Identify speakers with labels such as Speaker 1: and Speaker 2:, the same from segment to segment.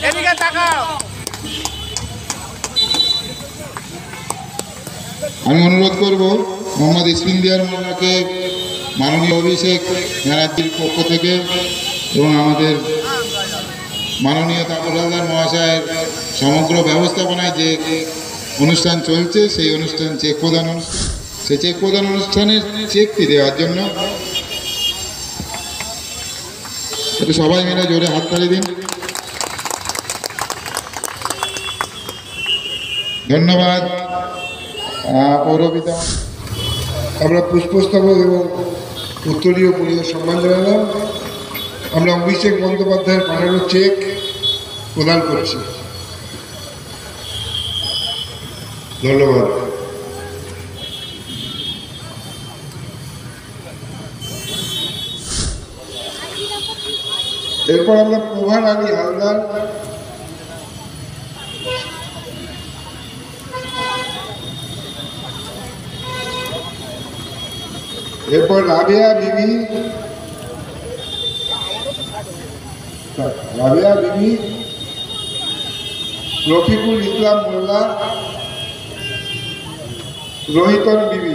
Speaker 1: এদিকে তাকাও।
Speaker 2: আমি অনুরোধ করব মোহাম্মদ ইসফিন্দিয়ার মোল্লাকে মাননীয় অভিষেক ব্যানার্জির পক্ষ থেকে এবং আমাদের মাননীয় তাপস হালদার মহাশয়ের সমগ্র ব্যবস্থাপনায় যে অনুষ্ঠান চলছে সেই অনুষ্ঠান চেক প্রদান অনুষ্ঠান, সেই চেক প্রদান অনুষ্ঠানের চেকটি দেওয়ার জন্য একটু সবাই মিলে জোরে হাততালি দিন। ধন্যবাদ। পৌরপিতা
Speaker 3: আমরা পুষ্পস্তবক এবং উত্তরীয় পুলিশের সম্মান জানালাম। আমরা অভিষেক বন্দ্যোপাধ্যায়ের পাঠানো চেক প্রদান করছি। ধন্যবাদ। এরপর আমরা প্রভার আলী হালদার, এরপর রাবেয়া বিবি, রফিকুল ইসলাম মোল্লা, রোহিতন বিবি।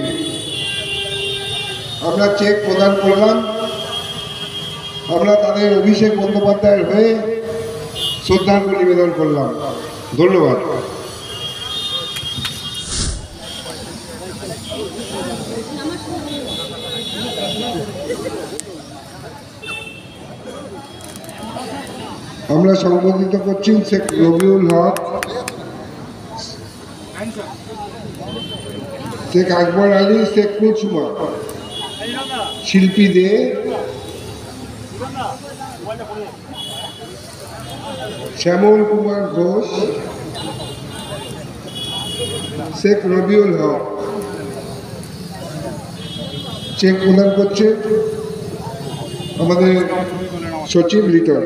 Speaker 3: আমরা চেক প্রদান করলাম। আমরা তাদের অভিষেক বন্দ্যোপাধ্যায়ের হয়ে শ্রদ্ধার্ঘ্য নিবেদন করলাম। ধন্যবাদ। আমরা সম্বোধিত করছি শেখ রবিউল হক, শেখ আকবর আলী, শেখ কুলসুমা, শিল্পী দে, শ্যামল কুমার ঘোষ, শেখ রবিউল হক। চেক প্রদান করছে আমাদের সচিব লিটন।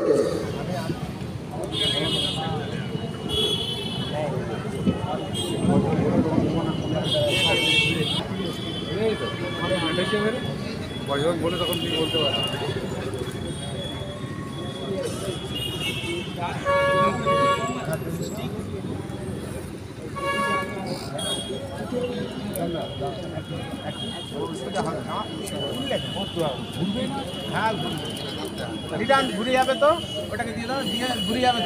Speaker 1: বলে তখন তুমি বলতে পারো। হ্যাঁ রিটার্ন ঘুরে যাবে তো, ওটাকে দিয়ে দাও, দিয়ে ঘুরে যাবে।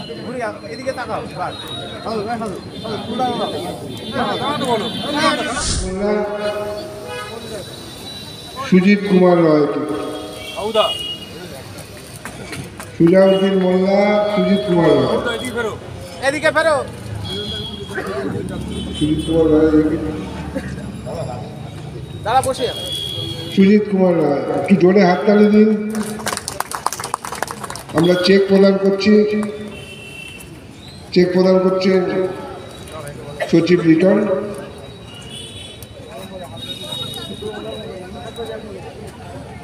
Speaker 1: তুমি ঘুরে যাবে, এদিকে তাকাও।
Speaker 3: সুজিত কুমার রয়, সুজাউদ্দিন মোল্লা, সুজিত কুমার রয়,
Speaker 1: এদিকে ফেরো।
Speaker 3: সুজিত কুমার রায়,
Speaker 1: দাঁড়া বসে।
Speaker 3: সুজিত কুমার রায়, একটু জোরে হাততালি দিন। আমরা চেক প্রদান করছি। চেক প্রদান করছেন সচিব লিটন।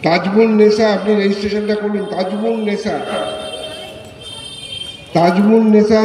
Speaker 3: তাজমুল নেসা, আপনি রেজিস্ট্রেশনটা করুন। তাজমুল নেসা, তাজমুল নেসা,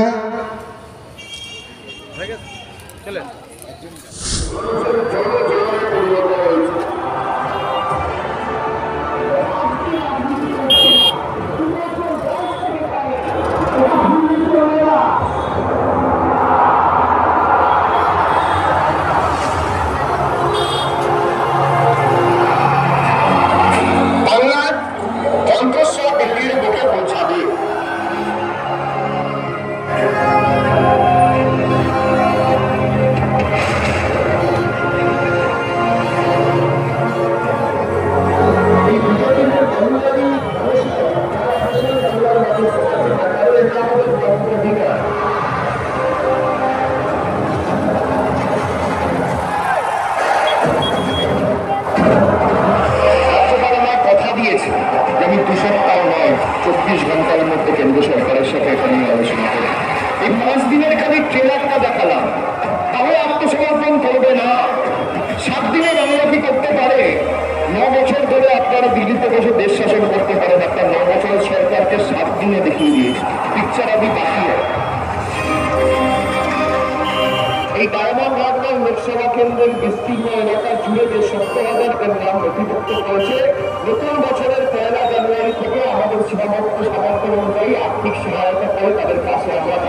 Speaker 4: আমি 2 সপ্তাহ নয় 24 ঘন্টার মধ্যে কেন্দ্র সরকারের সাথে এখানে আলোচনা করি। এই 5 দিনের খালি ট্রেলারটা দেখালাম, তাহলে আত্মসমর্পণ করবে না। 7 দিনে বাংলা কি করতে পারে? 9 বছর ধরে আপনারা দিল্লিতে বসে দেশ শাসন করতে পারেন। একটা 9 বছরের সরকারকে 7 দিনে দেখিয়ে দিয়েছে। পিকচার আদি দেখিয়ে এই ডায়মন্ড হারবার লোকসভা কেন্দ্রের বিস্তীর্ণ এলাকা জুড়ে যে 70,000 নাম নথিভুক্ত করেছে, নতুন বছরের 1 জানুয়ারি থেকে আমাদের সীমাবদ্ধ সামর্থ্য অনুযায়ী আর্থিক সহায়তা করে তাদের কাছে আমরা